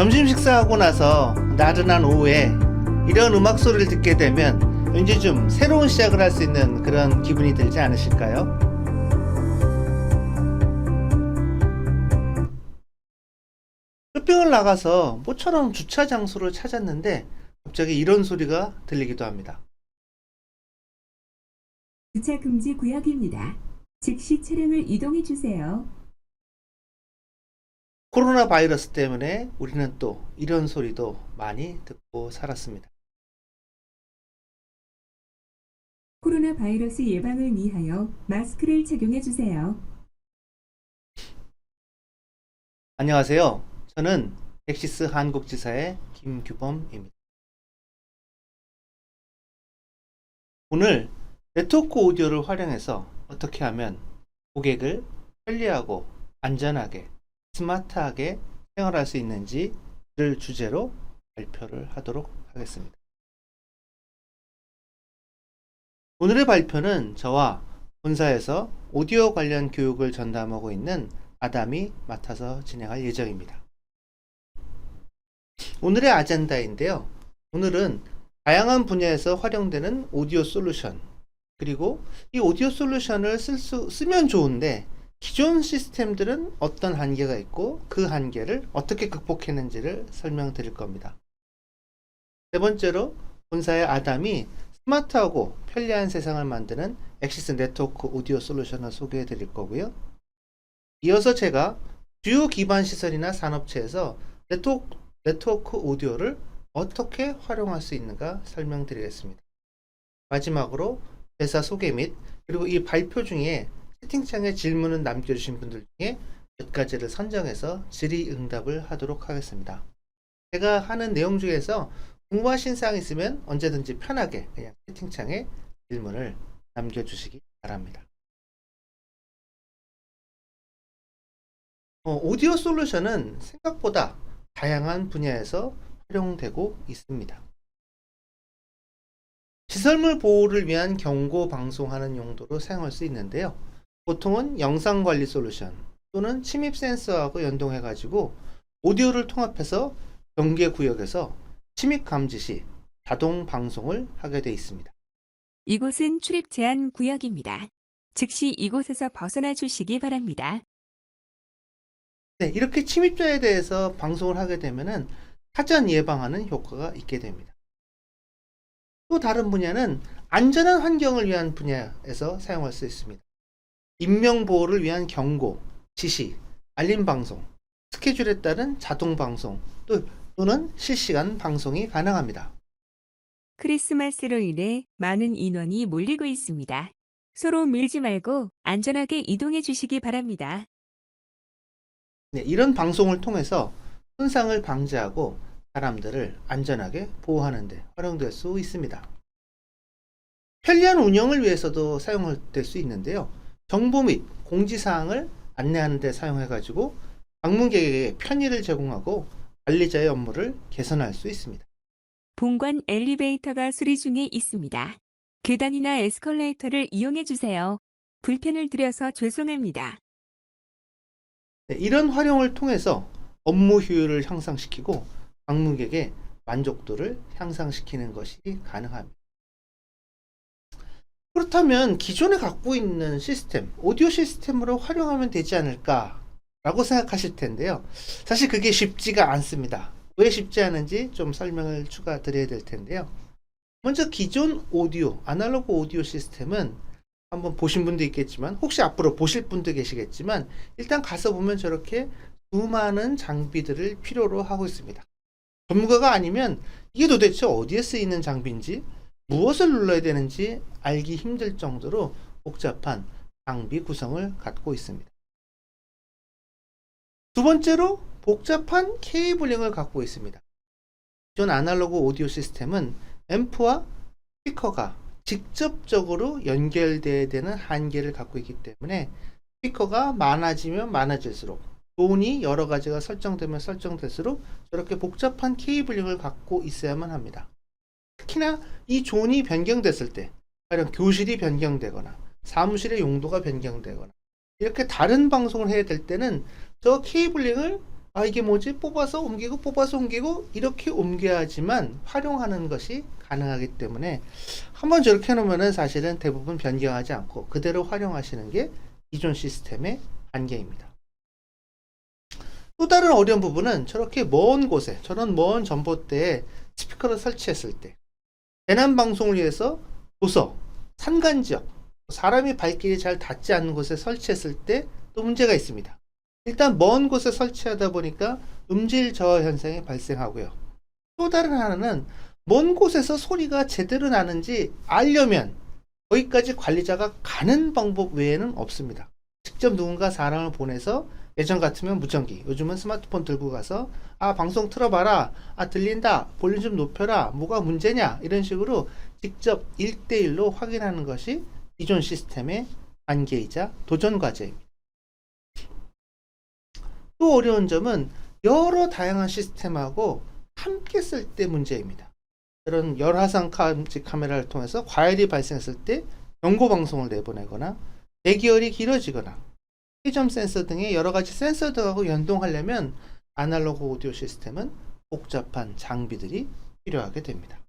점심 식사하고 나서 나른한 오후에 이런 음악 소리를 듣게 되면 왠지 좀 새로운 시작을 할 수 있는 그런 기분이 들지 않으실까요? 쇼핑을 나가서 모처럼 주차 장소를 찾았는데 갑자기 이런 소리가 들리기도 합니다. 주차 금지 구역입니다. 즉시 차량을 이동해 주세요. 코로나 바이러스 때문에 우리는 또 이런 소리도 많이 듣고 살았습니다. 코로나 바이러스 예방을 위하여 마스크를 착용해 주세요. 안녕하세요. 저는 엑시스 한국지사의 김규범입니다. 오늘 네트워크 오디오를 활용해서 어떻게 하면 고객을 편리하고 안전하게 스마트하게 생활할 수 있는지를 주제로 발표를 하도록 하겠습니다. 오늘의 발표는 저와 본사에서 오디오 관련 교육을 전담하고 있는 아담이 맡아서 진행할 예정입니다. 오늘의 아젠다인데요. 오늘은 다양한 분야에서 활용되는 오디오 솔루션, 그리고 이 오디오 솔루션을 쓰면 좋은데 기존 시스템들은 어떤 한계가 있고 그 한계를 어떻게 극복했는지를 설명드릴 겁니다. 세 번째로 본사의 아담이 스마트하고 편리한 세상을 만드는 엑시스 네트워크 오디오 솔루션을 소개해 드릴 거고요. 이어서 제가 주요 기반 시설이나 산업체에서 네트워크 오디오를 어떻게 활용할 수 있는가 설명드리겠습니다. 마지막으로 회사 소개 및 그리고 이 발표 중에 채팅창에 질문을 남겨주신 분들 중에 몇 가지를 선정해서 질의응답을 하도록 하겠습니다. 제가 하는 내용 중에서 궁금하신 사항 있으면 언제든지 편하게 그냥 채팅창에 질문을 남겨주시기 바랍니다. 오디오 솔루션은 생각보다 다양한 분야에서 활용되고 있습니다. 시설물 보호를 위한 경고 방송하는 용도로 사용할 수 있는데요. 보통은 영상 관리 솔루션 또는 침입 센서하고 연동해 가지고 오디오를 통합해서 경계 구역에서 침입 감지 시 자동 방송을 하게 되어 있습니다. 이곳은 출입 제한 구역입니다. 즉시 이곳에서 벗어나 주시기 바랍니다. 네, 이렇게 침입자에 대해서 방송을 하게 되면은 사전 예방하는 효과가 있게 됩니다. 또 다른 분야는 안전한 환경을 위한 분야에서 사용할 수 있습니다. 인명보호를 위한 경고, 지시, 알림 방송, 스케줄에 따른 자동 방송 또는 실시간 방송이 가능합니다. 크리스마스로 인해 많은 인원이 몰리고 있습니다. 서로 밀지 말고 안전하게 이동해 주시기 바랍니다. 네, 이런 방송을 통해서 손상을 방지하고 사람들을 안전하게 보호하는 데 활용될 수 있습니다. 편리한 운영을 위해서도 사용될 수 있는데요. 정보 및 공지사항을 안내하는 데 사용해 가지고 방문객에게 편의를 제공하고 관리자의 업무를 개선할 수 있습니다. 본관 엘리베이터가 수리 중에 있습니다. 계단이나 에스컬레이터를 이용해 주세요. 불편을 드려서 죄송합니다. 네, 이런 활용을 통해서 업무 효율을 향상시키고 방문객의 만족도를 향상시키는 것이 가능합니다. 그렇다면 기존에 갖고 있는 시스템, 오디오 시스템으로 활용하면 되지 않을까 라고 생각하실 텐데요. 사실 그게 쉽지가 않습니다. 왜 쉽지 않은지 좀 설명을 추가 드려야 될 텐데요. 먼저 기존 오디오, 아날로그 오디오 시스템은 한번 보신 분도 있겠지만 혹시 앞으로 보실 분도 계시겠지만 일단 가서 보면 저렇게 수많은 장비들을 필요로 하고 있습니다. 전문가가 아니면 이게 도대체 어디에 쓰이는 장비인지 무엇을 눌러야 되는지 알기 힘들 정도로 복잡한 장비 구성을 갖고 있습니다. 두 번째로 복잡한 케이블링을 갖고 있습니다. 기존 아날로그 오디오 시스템은 앰프와 스피커가 직접적으로 연결되어야 되는 한계를 갖고 있기 때문에 스피커가 많아지면 많아질수록 존이 여러 가지가 설정되면 설정될수록 저렇게 복잡한 케이블링을 갖고 있어야만 합니다. 특히나 이 존이 변경됐을 때, 가령 교실이 변경되거나 사무실의 용도가 변경되거나 이렇게 다른 방송을 해야 될 때는 저 케이블링을 아, 이게 뭐지? 뽑아서 옮기고 뽑아서 옮기고 이렇게 옮겨야지만 활용하는 것이 가능하기 때문에 한번 저렇게 해놓으면은 사실은 대부분 변경하지 않고 그대로 활용하시는 게 기존 시스템의 한계입니다. 또 다른 어려운 부분은 저렇게 먼 곳에, 저런 먼 전봇대에 스피커를 설치했을 때 재난 방송을 위해서 도서, 산간 지역, 사람이 발길이 잘 닿지 않는 곳에 설치했을 때 또 문제가 있습니다. 일단 먼 곳에 설치하다 보니까 음질 저하 현상이 발생하고요. 또 다른 하나는 먼 곳에서 소리가 제대로 나는지 알려면 거기까지 관리자가 가는 방법 외에는 없습니다. 직접 누군가 사람을 보내서 예전 같으면 무전기, 요즘은 스마트폰 들고 가서 아, 방송 틀어봐라, 아, 들린다, 볼륨 좀 높여라, 뭐가 문제냐, 이런 식으로 직접 1대1로 확인하는 것이 기존 시스템의 한계이자 도전 과제입니다. 또 어려운 점은 여러 다양한 시스템하고 함께 쓸 때 문제입니다. 이런 열화상 감지 카메라를 통해서 과열이 발생했을 때 경고 방송을 내보내거나 대기열이 길어지거나 회전 센서 등의 여러 가지 센서들하고 연동하려면 아날로그 오디오 시스템은 복잡한 장비들이 필요하게 됩니다.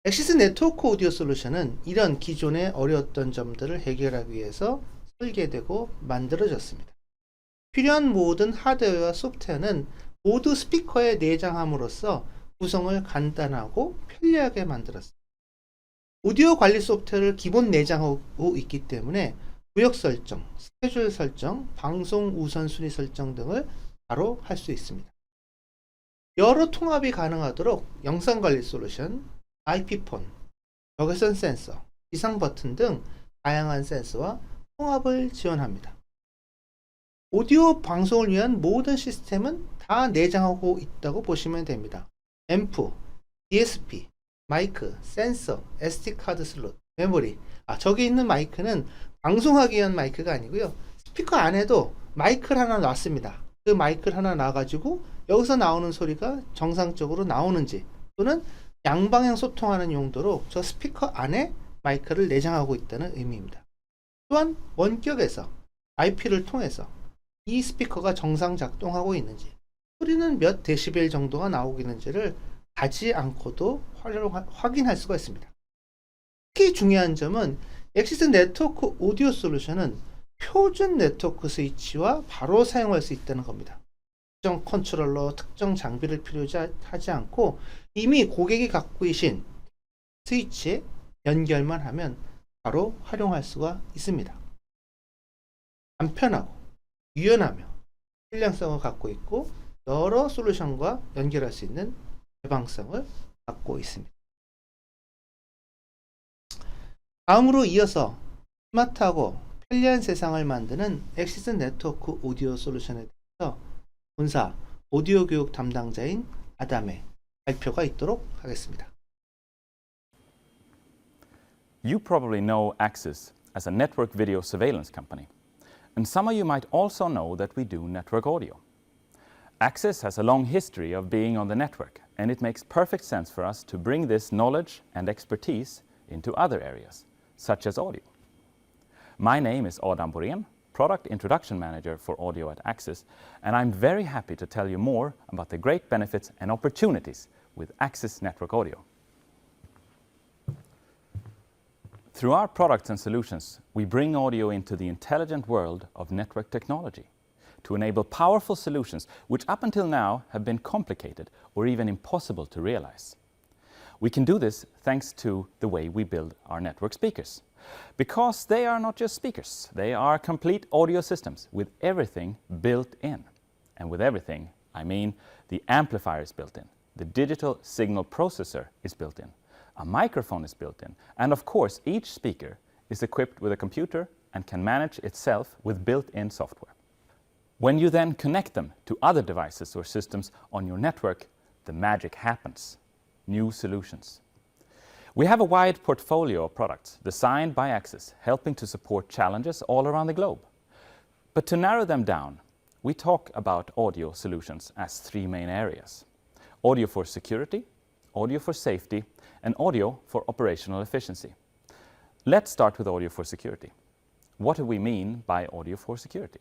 엑시스 네트워크 오디오 솔루션은 이런 기존의 어려웠던 점들을 해결하기 위해서 설계되고 만들어졌습니다. 필요한 모든 하드웨어와 소프트웨어는 모두 스피커에 내장함으로써 구성을 간단하고 편리하게 만들었습니다. 오디오 관리 소프트웨어를 기본 내장하고 있기 때문에 구역 설정, 스케줄 설정, 방송 우선순위 설정 등을 바로 할 수 있습니다. 여러 통합이 가능하도록 영상 관리 솔루션, IP폰, 적외선 센서, 지상 버튼 등 다양한 센서와 통합을 지원합니다. 오디오 방송을 위한 모든 시스템은 다 내장하고 있다고 보시면 됩니다. 앰프, DSP, 마이크, 센서, SD카드 슬롯, 메모리. 저기 있는 마이크는 방송하기 위한 마이크가 아니고요. 스피커 안에도 마이크를 하나 놨습니다. 그 마이크를 하나 놔가지고 여기서 나오는 소리가 정상적으로 나오는지 또는 양방향 소통하는 용도로 저 스피커 안에 마이크를 내장하고 있다는 의미입니다. 또한 원격에서 IP를 통해서 이 스피커가 정상 작동하고 있는지, 소리는 몇 데시벨 정도가 나오고 있는지를 가지 않고도 확인할 수가 있습니다. 특히 중요한 점은 엑시스 네트워크 오디오 솔루션은 표준 네트워크 스위치와 바로 사용할 수 있다는 겁니다. 특정 컨트롤러, 특정 장비를 필요하지 않고 이미 고객이 갖고 계신 스위치에 연결만 하면 바로 활용할 수가 있습니다. 간편하고 유연하며 편리성을 갖고 있고 여러 솔루션과 연결할 수 있는 개방성을 갖고 있습니다. 다음으로 이어서 스마트하고 편리한 세상을 만드는 엑시스 네트워크 오디오 솔루션에 대해서 본사 오디오 교육 담당자인 아담의 발표가 있도록 하겠습니다. You probably know Axis as a network video surveillance company. And some of you might also know that we do network audio. Axis has a long history of being on the network, and it makes perfect sense for us to bring this knowledge and expertise into other areas, such as audio. My name is Adam Borén, Product Introduction Manager for Audio at Axis, and I'm very happy to tell you more about the great benefits and opportunities with Axis Network Audio. Through our products and solutions, we bring audio into the intelligent world of network technology to enable powerful solutions which up until now have been complicated or even impossible to realize. We can do this thanks to the way we build our network speakers. Because they are not just speakers, they are complete audio systems with everything built in. And with everything, I mean the amplifier is built in, the digital signal processor is built in, a microphone is built in, and of course each speaker is equipped with a computer and can manage itself with built-in software. When you then connect them to other devices or systems on your network, the magic happens. New solutions. We have a wide portfolio of products designed by Axis, helping to support challenges all around the globe. But to narrow them down, we talk about audio solutions as three main areas: audio for security, audio for safety, and audio for operational efficiency. Let's start with audio for security. What do we mean by audio for security?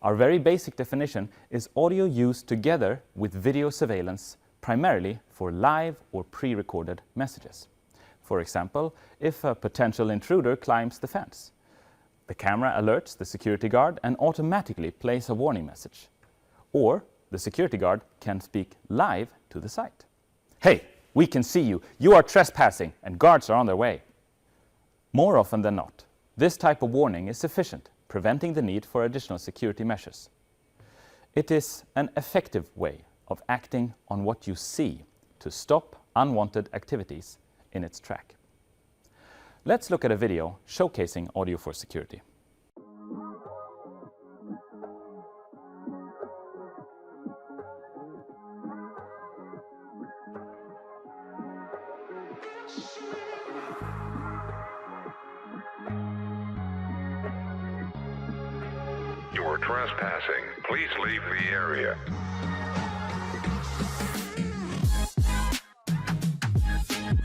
Our very basic definition is audio used together with video surveillance, primarily for live or pre-recorded messages. For example, if a potential intruder climbs the fence, the camera alerts the security guard and automatically plays a warning message. Or the security guard can speak live to the site. "Hey, we can see you. You are trespassing and guards are on their way." More often than not, this type of warning is sufficient, preventing the need for additional security measures. It is an effective way of acting on what you see to stop unwanted activities in its track. Let's look at a video showcasing audio for security. You are trespassing. Please leave the area.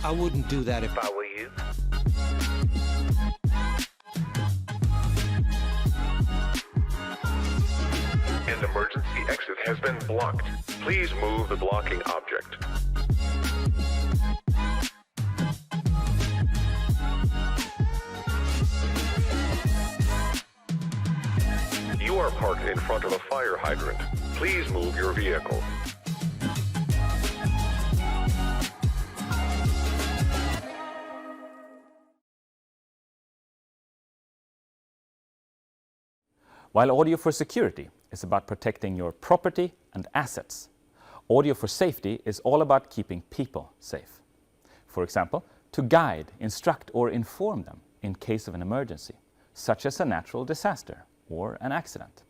I wouldn't do that if I were you. An emergency exit has been blocked. Please move the blocking object. You are parked in front of a fire hydrant. Please move your vehicle. While audio for security is about protecting your property and assets, audio for safety is all about keeping people safe. For example, to guide, instruct, or inform them in case of an emergency, such as a natural disaster or an accident.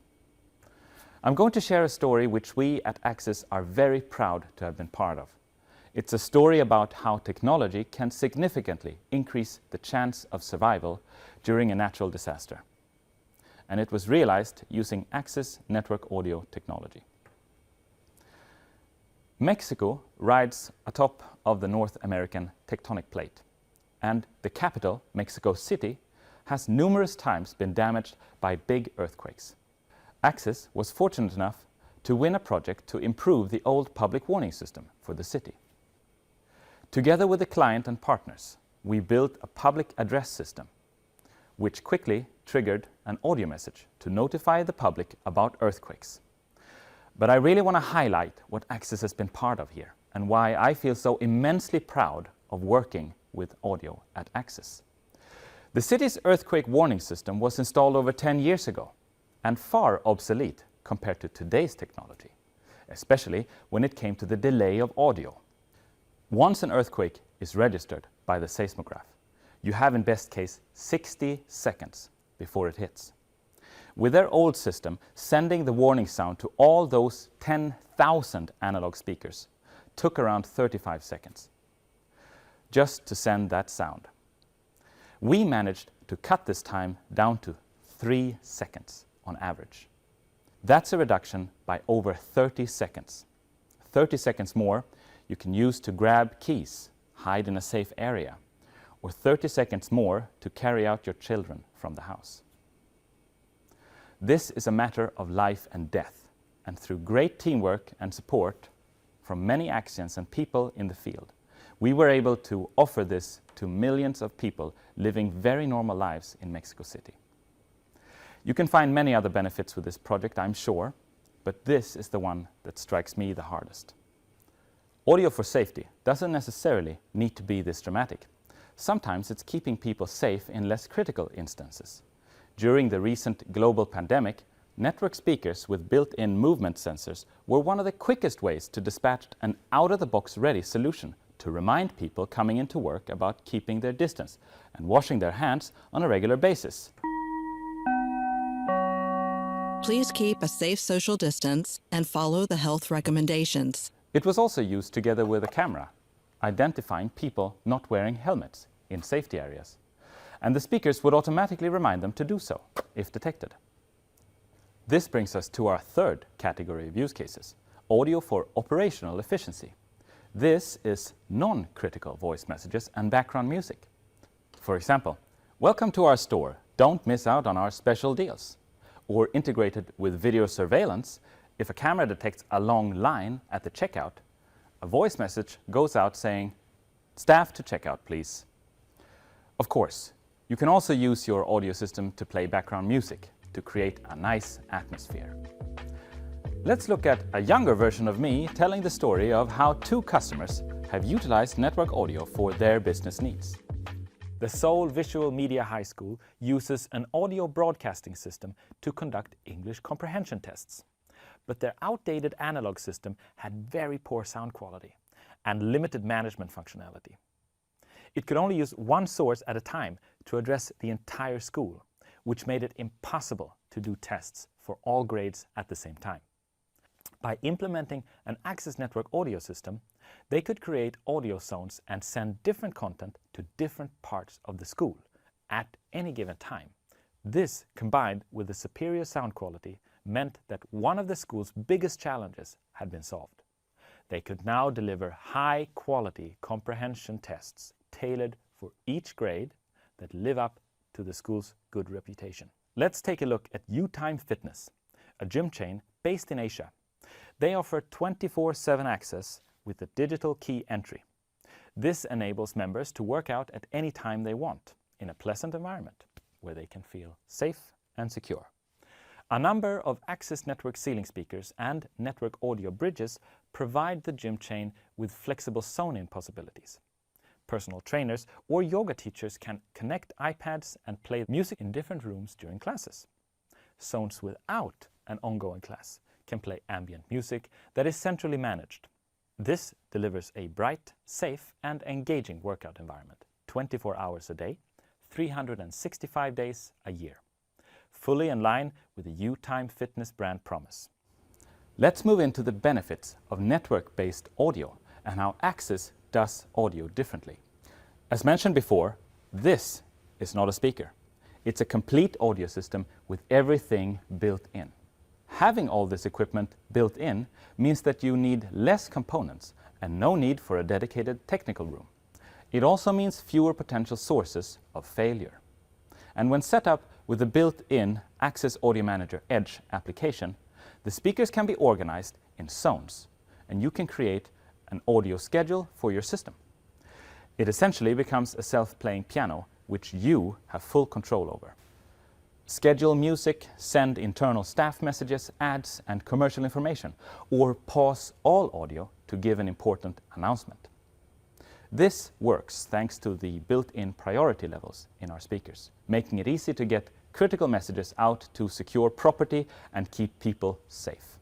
I'm going to share a story which we at Axis are very proud to have been part of. It's a story about how technology can significantly increase the chance of survival during a natural disaster. And it was realized using Axis network audio technology. Mexico rides atop of the North American tectonic plate, and the capital, Mexico City, has numerous times been damaged by big earthquakes. Axis was fortunate enough to win a project to improve the old public warning system for the city. Together with the client and partners, we built a public address system, which quickly triggered an audio message to notify the public about earthquakes. But I really want to highlight what Axis has been part of here and why I feel so immensely proud of working with audio at Axis. The city's earthquake warning system was installed over 10 years ago and far obsolete compared to today's technology, especially when it came to the delay of audio. Once an earthquake is registered by the seismograph, you have in best case 60 seconds before it hits. With their old system, sending the warning sound to all those 10,000 analog speakers took around 35 seconds just to send that sound. We managed to cut this time down to 3 seconds on average. That's a reduction by over 30 seconds. 30 seconds more you can use to grab keys, hide in a safe area, or 30 seconds more to carry out your children from the house. This is a matter of life and death, and through great teamwork and support from many Axians and people in the field, we were able to offer this to millions of people living very normal lives in Mexico City. You can find many other benefits with this project, I'm sure, but this is the one that strikes me the hardest. Audio for safety doesn't necessarily need to be this dramatic. Sometimes it's keeping people safe in less critical instances. During the recent global pandemic, network speakers with built-in movement sensors were one of the quickest ways to dispatch an out-of-the-box ready solution to remind people coming into work about keeping their distance and washing their hands on a regular basis. Please keep a safe social distance and follow the health recommendations. It was also used together with a camera, identifying people not wearing helmets in safety areas. And the speakers would automatically remind them to do so, if detected. This brings us to our third category of use cases, audio for operational efficiency. This is non-critical voice messages and background music. For example, welcome to our store. Don't miss out on our special deals. or integrated with video surveillance, if a camera detects a long line at the checkout, a voice message goes out saying, "Staff to checkout, please." Of course, you can also use your audio system to play background music to create a nice atmosphere. Let's look at a younger version of me telling the story of how two customers have utilized network audio for their business needs. The Seoul Visual Media High School uses an audio broadcasting system to conduct English comprehension tests. But their outdated analog system had very poor sound quality and limited management functionality. It could only use one source at a time to address the entire school, which made it impossible to do tests for all grades at the same time. By implementing an Access Network audio system, they could create audio zones and send different content to different parts of the school at any given time. This, combined with the superior sound quality, meant that one of the school's biggest challenges had been solved. They could now deliver high-quality comprehension tests tailored for each grade that live up to the school's good reputation. Let's take a look at UTime Fitness, a gym chain based in Asia. They offer 24/7 access with a digital key entry. This enables members to work out at any time they want in a pleasant environment where they can feel safe and secure. A number of Access Network ceiling speakers and network audio bridges provide the gym chain with flexible zone-in possibilities. Personal trainers or yoga teachers can connect iPads and play music in different rooms during classes. Zones without an ongoing class can play ambient music that is centrally managed. This delivers a bright, safe, and engaging workout environment, 24 hours a day, 365 days a year, fully in line with the UTime Fitness brand promise. Let's move into the benefits of network-based audio and how Access does audio differently. As mentioned before, this is not a speaker. It's a complete audio system with everything built in. Having all this equipment built in means that you need less components and no need for a dedicated technical room. It also means fewer potential sources of failure. And when set up with the built-in Access Audio Manager Edge application, the speakers can be organized in zones, and you can create an audio schedule for your system. It essentially becomes a self-playing piano, which you have full control over. Schedule music, send internal staff messages, ads, and commercial information, or pause all audio to give an important announcement. This works thanks to the built-in priority levels in our speakers, making it easy to get critical messages out to secure property and keep people safe.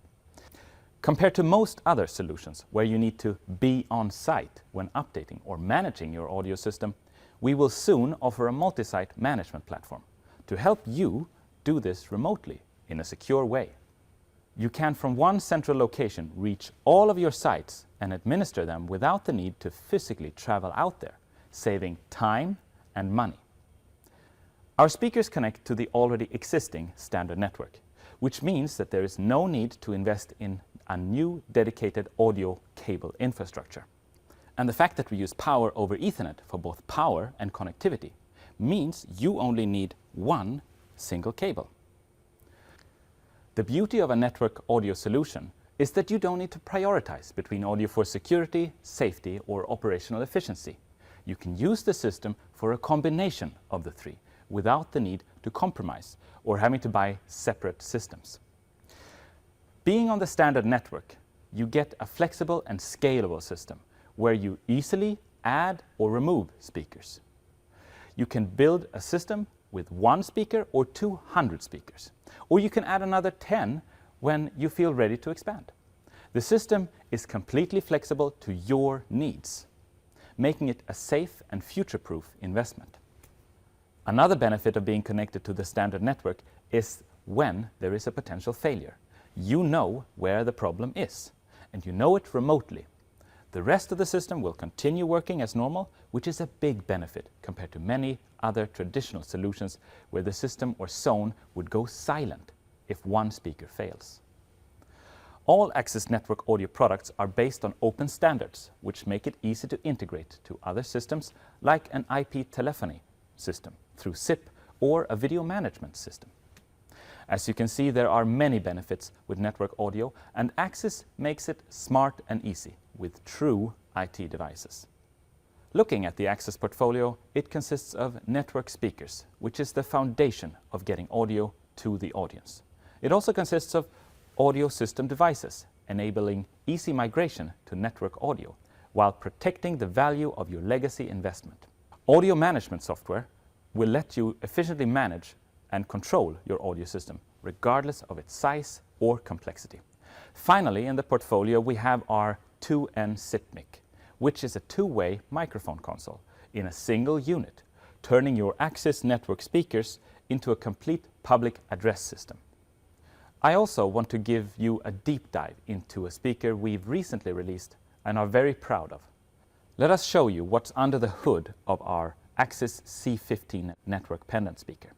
Compared to most other solutions where you need to be on site when updating or managing your audio system, we will soon offer a multi-site management platform to help you do this remotely in a secure way. You can from one central location reach all of your sites and administer them without the need to physically travel out there, saving time and money. Our speakers connect to the already existing standard network, which means that there is no need to invest in a new dedicated audio cable infrastructure. And the fact that we use Power over Ethernet for both power and connectivity means you only need one single cable. The beauty of a network audio solution is that you don't need to prioritize between audio for security, safety, or operational efficiency. You can use the system for a combination of the three without the need to compromise or having to buy separate systems. Being on the standard network, you get a flexible and scalable system where you easily add or remove speakers. You can build a system with 1 speaker or 200 speakers, or you can add another 10 when you feel ready to expand. The system is completely flexible to your needs, making it a safe and future-proof investment. Another benefit of being connected to the standard network is when there is a potential failure. You know where the problem is, and you know it remotely. The rest of the system will continue working as normal, which is a big benefit compared to many other traditional solutions where the system or zone would go silent if one speaker fails. All Access Network audio products are based on open standards, which make it easy to integrate to other systems like an IP telephony system through SIP or a video management system. As you can see, there are many benefits with network audio, and Axis makes it smart and easy with true IT devices. Looking at the Axis portfolio, it consists of network speakers, which is the foundation of getting audio to the audience. It also consists of audio system devices, enabling easy migration to network audio, while protecting the value of your legacy investment. Audio management software will let you efficiently manage and control your audio system, regardless of its size or complexity. Finally, in the portfolio, we have our 2N SIPMIC, which is a two-way microphone console in a single unit, turning your Axis network speakers into a complete public address system. I also want to give you a deep dive into a speaker we've recently released and are very proud of. Let us show you what's under the hood of our Axis C15 network pendant speaker.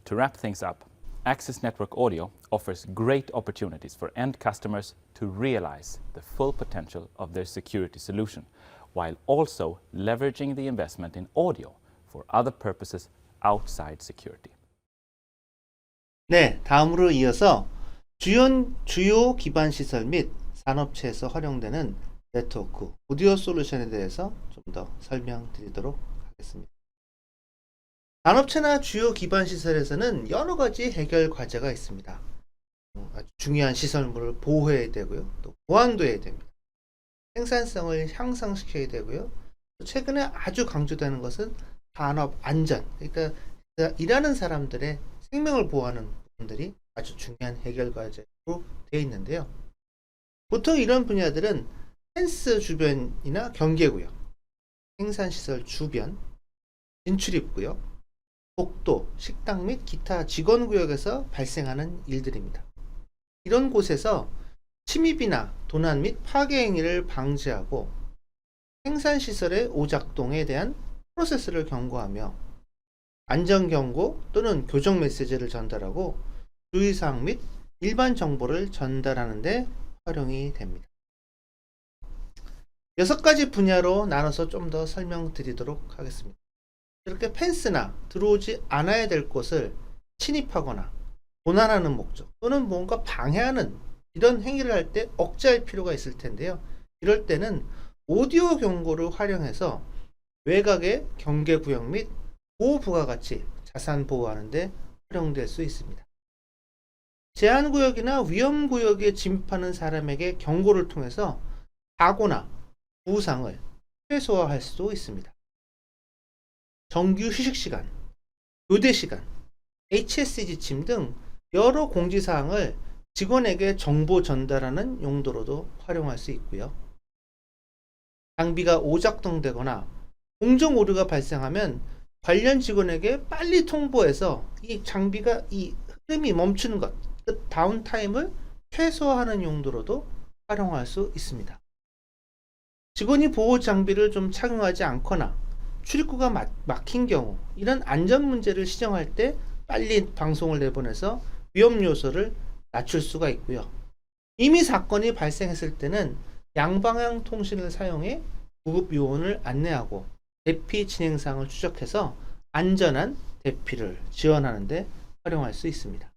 To wrap things up, Axis Network Audio offers great opportunities for end customers to realize the full potential of their security solution, while also leveraging the investment in audio for other purposes outside security. 네, 다음으로 이어서 주요 기반 시설 및 산업체에서 활용되는 네트워크, 오디오 솔루션에 대해서 좀 더 설명드리도록 하겠습니다. 산업체나 주요 기반 시설에서는 여러 가지 해결 과제가 있습니다. 아주 중요한 시설물을 보호해야 되고요. 또 보안도 해야 됩니다. 생산성을 향상시켜야 되고요. 또 최근에 아주 강조되는 것은 산업 안전, 그러니까 일하는 사람들의 생명을 보호하는 부분들이 아주 중요한 해결 과제로 되어 있는데요. 보통 이런 분야들은 펜스 주변이나 경계구역, 생산시설 주변, 진출입구역, 복도, 식당 및 기타 직원구역에서 발생하는 일들입니다. 이런 곳에서 침입이나 도난 및 파괴 행위를 방지하고 생산시설의 오작동에 대한 프로세스를 경고하며 안전경고 또는 교정 메시지를 전달하고 주의사항 및 일반 정보를 전달하는 데 활용이 됩니다. 6가지 분야로 나눠서 좀 더 설명드리도록 하겠습니다. 이렇게 펜스나 들어오지 않아야 될 곳을 침입하거나 도난하는 목적 또는 뭔가 방해하는 이런 행위를 할 때 억제할 필요가 있을 텐데요. 이럴 때는 오디오 경고를 활용해서 외곽의 경계구역 및 보호부가가치 자산 보호하는 데 활용될 수 있습니다. 제한구역이나 위험구역에 진입하는 사람에게 경고를 통해서 사고나 부상을 최소화할 수도 있습니다. 정규 휴식시간, 교대시간, HSE 지침 등 여러 공지사항을 직원에게 정보 전달하는 용도로도 활용할 수 있고요. 장비가 오작동되거나 공정 오류가 발생하면 관련 직원에게 빨리 통보해서 이 장비가 이 흐름이 멈추는 것, 그 다운타임을 최소화하는 용도로도 활용할 수 있습니다. 직원이 보호 장비를 좀 착용하지 않거나 출입구가 막힌 경우 이런 안전 문제를 시정할 때 빨리 방송을 내보내서 위험 요소를 낮출 수가 있고요. 이미 사건이 발생했을 때는 양방향 통신을 사용해 구급 요원을 안내하고 대피 진행 사항을 추적해서 안전한 대피를 지원하는 데 활용할 수 있습니다.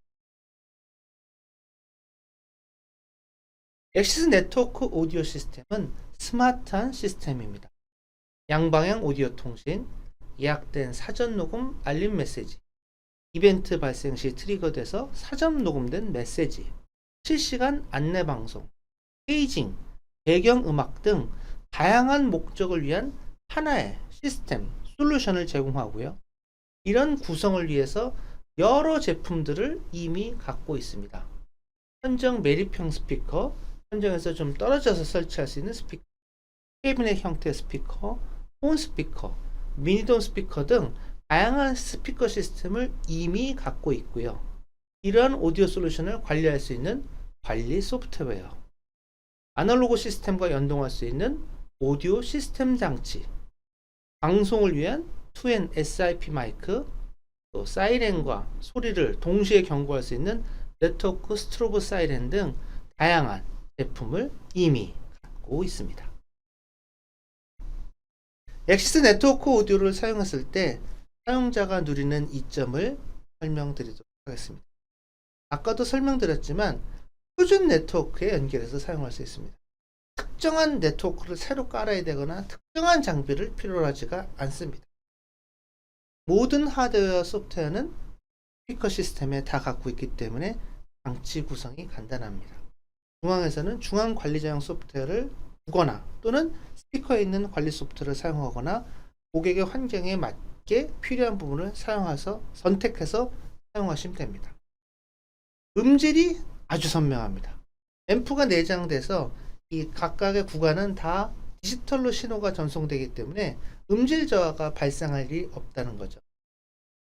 엑시스 네트워크 오디오 시스템은 스마트한 시스템입니다. 양방향 오디오 통신, 예약된 사전 녹음 알림 메시지, 이벤트 발생 시 트리거돼서 사전 녹음된 메시지, 실시간 안내 방송, 페이징, 배경 음악 등 다양한 목적을 위한 하나의 시스템, 솔루션을 제공하고요. 이런 구성을 위해서 여러 제품들을 이미 갖고 있습니다. 현정 매립형 스피커, 현정에서 좀 떨어져서 설치할 수 있는 스피커, 캐비넷 형태의 스피커, 폰 스피커, 미니돔 스피커 등 다양한 스피커 시스템을 이미 갖고 있고요. 이러한 오디오 솔루션을 관리할 수 있는 관리 소프트웨어, 아날로그 시스템과 연동할 수 있는 오디오 시스템 장치, 방송을 위한 2N SIP 마이크, 또 사이렌과 소리를 동시에 경고할 수 있는 네트워크 스트로브 사이렌 등 다양한 제품을 이미 갖고 있습니다. 엑시스 네트워크 오디오를 사용했을 때 사용자가 누리는 이점을 설명드리도록 하겠습니다. 아까도 설명드렸지만 표준 네트워크에 연결해서 사용할 수 있습니다. 특정한 네트워크를 새로 깔아야 되거나 특정한 장비를 필요로 하지가 않습니다. 모든 하드웨어와 소프트웨어는 스피커 시스템에 다 갖고 있기 때문에 장치 구성이 간단합니다. 중앙에서는 중앙 관리자용 소프트웨어를 두거나 또는 스피커에 있는 관리 소프트웨어를 사용하거나 고객의 환경에 맞게 필요한 부분을 선택해서 사용하시면 됩니다. 음질이 아주 선명합니다. 앰프가 내장돼서 이 각각의 구간은 다 디지털로 신호가 전송되기 때문에 음질 저하가 발생할 일이 없다는 거죠.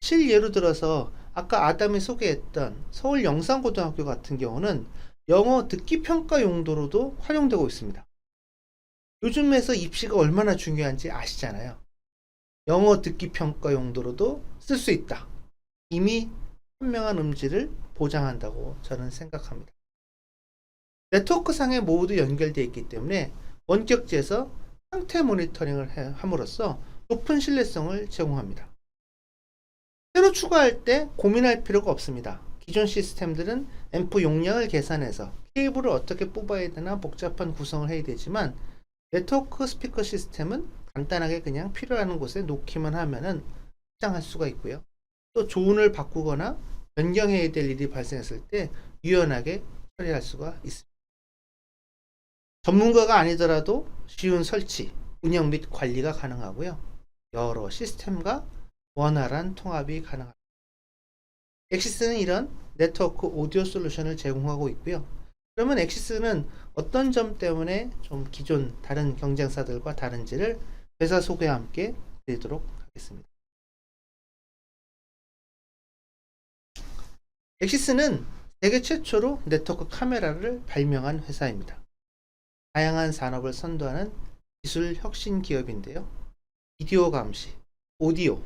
실예로 들어서 아까 아담이 소개했던 서울 영산고등학교 같은 경우는 영어 듣기 평가 용도로도 활용되고 있습니다. 요즘에서 입시가 얼마나 중요한지 아시잖아요. 영어 듣기 평가 용도로도 쓸 수 있다. 이미 선명한 음질을 보장한다고 저는 생각합니다. 네트워크상에 모두 연결되어 있기 때문에 원격지에서 상태 모니터링을 함으로써 높은 신뢰성을 제공합니다. 새로 추가할 때 고민할 필요가 없습니다. 기존 시스템들은 앰프 용량을 계산해서 케이블을 어떻게 뽑아야 되나 복잡한 구성을 해야 되지만 네트워크 스피커 시스템은 간단하게 그냥 필요한 곳에 놓기만 하면은 확장할 수가 있고요. 또 조운을 바꾸거나 변경해야 될 일이 발생했을 때 유연하게 처리할 수가 있습니다. 전문가가 아니더라도 쉬운 설치, 운영 및 관리가 가능하고요. 여러 시스템과 원활한 통합이 가능합니다. 엑시스는 이런 네트워크 오디오 솔루션을 제공하고 있고요. 그러면 엑시스는 어떤 점 때문에 좀 기존 다른 경쟁사들과 다른지를 회사 소개와 함께 드리도록 하겠습니다. 엑시스는 세계 최초로 네트워크 카메라를 발명한 회사입니다. 다양한 산업을 선도하는 기술 혁신 기업인데요. 비디오 감시, 오디오,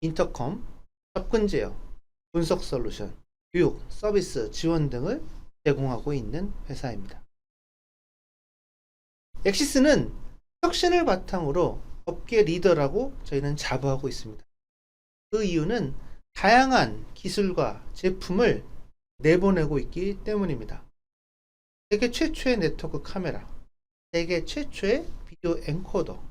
인터컴, 접근 제어, 분석 솔루션, 교육, 서비스, 지원 등을 제공하고 있는 회사입니다. 엑시스는 혁신을 바탕으로 업계 리더라고 저희는 자부하고 있습니다. 그 이유는 다양한 기술과 제품을 내보내고 있기 때문입니다. 세계 최초의 네트워크 카메라, 세계 최초의 비디오 엔코더,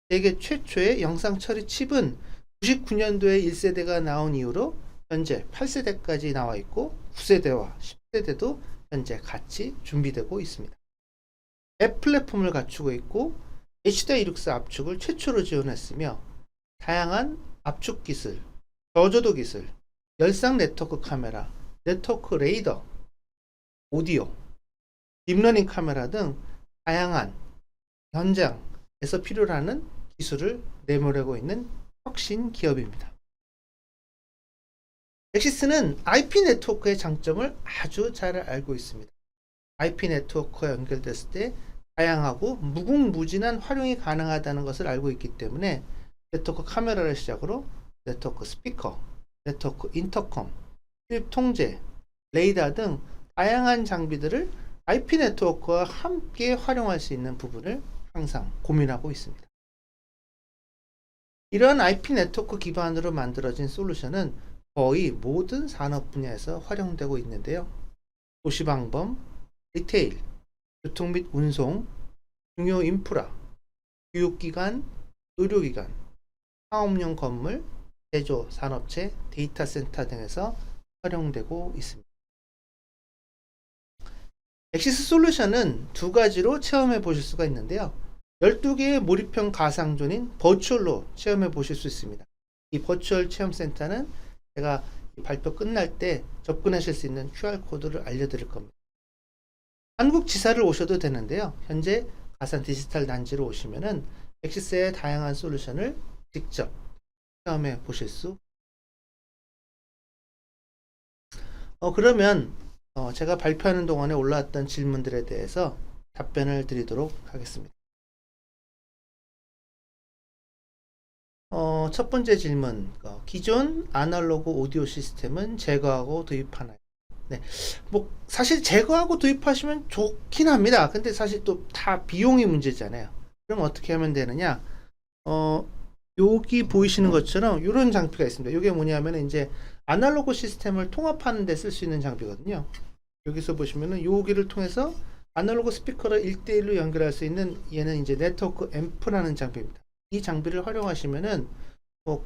세계 최초의 영상 처리 칩은 99년도에 1세대가 나온 이후로 현재 8세대까지 나와 있고 9세대와 10세대도 현재 같이 준비되고 있습니다. 앱 플랫폼을 갖추고 있고 H.264 압축을 최초로 지원했으며 다양한 압축 기술, 저조도 기술, 열상 네트워크 카메라, 네트워크 레이더, 오디오, 딥러닝 카메라 등 다양한 현장에서 필요로 하는 기술을 내보내고 있는 혁신 기업입니다. 엑시스는 IP 네트워크의 장점을 아주 잘 알고 있습니다. IP 네트워크와 연결됐을 때 다양하고 무궁무진한 활용이 가능하다는 것을 알고 있기 때문에 네트워크 카메라를 시작으로 네트워크 스피커, 네트워크 인터컴, 수입 통제, 레이더 등 다양한 장비들을 IP 네트워크와 함께 활용할 수 있는 부분을 항상 고민하고 있습니다. 이러한 IP 네트워크 기반으로 만들어진 솔루션은 거의 모든 산업 분야에서 활용되고 있는데요. 도시방범, 리테일, 교통 및 운송, 중요 인프라, 교육기관, 의료기관, 상업용 건물, 제조, 산업체, 데이터 센터 등에서 활용되고 있습니다. 엑시스 솔루션은 두 가지로 체험해 보실 수가 있는데요. 12개의 몰입형 가상존인 버추얼로 체험해 보실 수 있습니다. 이 버추얼 체험센터는 제가 발표 끝날 때 접근하실 수 있는 QR코드를 알려드릴 겁니다. 한국 지사를 오셔도 되는데요. 현재 가산 디지털 단지로 오시면은 엑시스의 다양한 솔루션을 직접 체험해 보실 수. 그러면 제가 발표하는 동안에 올라왔던 질문들에 대해서 답변을 드리도록 하겠습니다. 첫 번째 질문, 기존 아날로그 오디오 시스템은 제거하고 도입하나요? 네, 뭐 사실 제거하고 도입하시면 좋긴 합니다. 근데 사실 또 다 비용이 문제잖아요. 그럼 어떻게 하면 되느냐? 여기 보이시는 것처럼 이런 장비가 있습니다. 이게 뭐냐면 이제 아날로그 시스템을 통합하는 데 쓸 수 있는 장비거든요. 여기서 보시면은 여기를 통해서 아날로그 스피커를 1대1로 연결할 수 있는, 얘는 이제 네트워크 앰프라는 장비입니다. 이 장비를 활용하시면은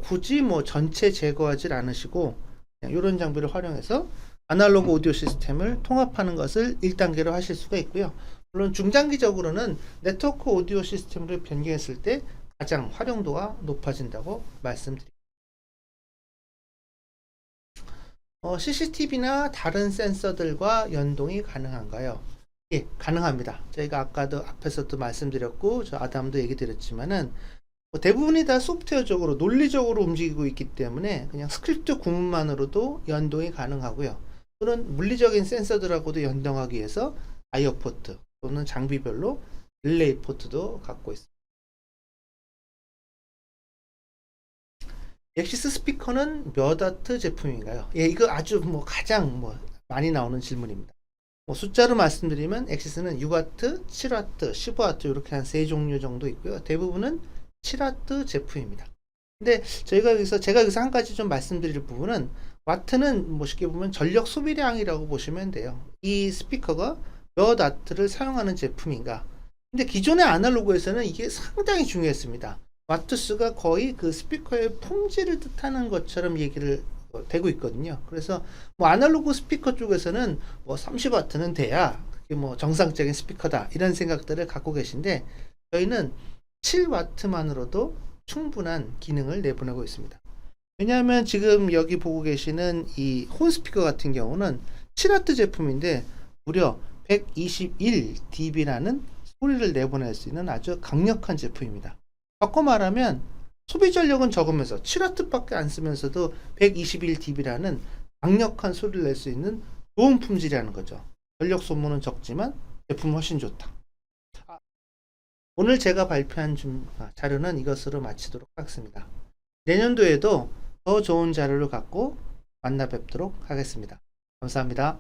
굳이 전체 제거하지 않으시고 그냥 이런 장비를 활용해서 아날로그 오디오 시스템을 통합하는 것을 1단계로 하실 수가 있고요. 물론 중장기적으로는 네트워크 오디오 시스템으로 변경했을 때 가장 활용도가 높아진다고 말씀드립니다. CCTV나 다른 센서들과 연동이 가능한가요? 예, 가능합니다. 저희가 아까도 앞에서도 말씀드렸고 저 아담도 얘기 드렸지만은 대부분이 다 소프트웨어적으로 논리적으로 움직이고 있기 때문에 그냥 스크립트 구문만으로도 연동이 가능하고요. 또는 물리적인 센서들하고도 연동하기 위해서 아이오 포트 또는 장비별로 릴레이 포트도 갖고 있습니다. 엑시스 스피커는 몇 와트 제품인가요? 예, 이거 아주 가장 많이 나오는 질문입니다. 숫자로 말씀드리면 엑시스는 6와트, 7와트, 15와트 이렇게 한 3종류 정도 있고요. 대부분은 7와트 제품입니다. 근데 제가 여기서 한 가지 좀 말씀드릴 부분은 와트는 쉽게 보면 전력 소비량이라고 보시면 돼요. 이 스피커가 몇 와트를 사용하는 제품인가. 근데 기존의 아날로그에서는 이게 상당히 중요했습니다. 와트 수가 거의 그 스피커의 품질을 뜻하는 것처럼 얘기를 되고 있거든요. 그래서 아날로그 스피커 쪽에서는 30와트는 돼야 그게 정상적인 스피커다 이런 생각들을 갖고 계신데 저희는 7와트만으로도 충분한 기능을 내보내고 있습니다. 왜냐하면 지금 여기 보고 계시는 이 홈 스피커 같은 경우는 7와트 제품인데 무려 121dB라는 소리를 내보낼 수 있는 아주 강력한 제품입니다. 바꿔 말하면 소비 전력은 적으면서 7와트밖에 안 쓰면서도 121dB라는 강력한 소리를 낼 수 있는 좋은 품질이라는 거죠. 전력 소모는 적지만 제품은 훨씬 좋다. 오늘 제가 발표한 자료는 이것으로 마치도록 하겠습니다. 내년도에도 더 좋은 자료를 갖고 만나 뵙도록 하겠습니다. 감사합니다.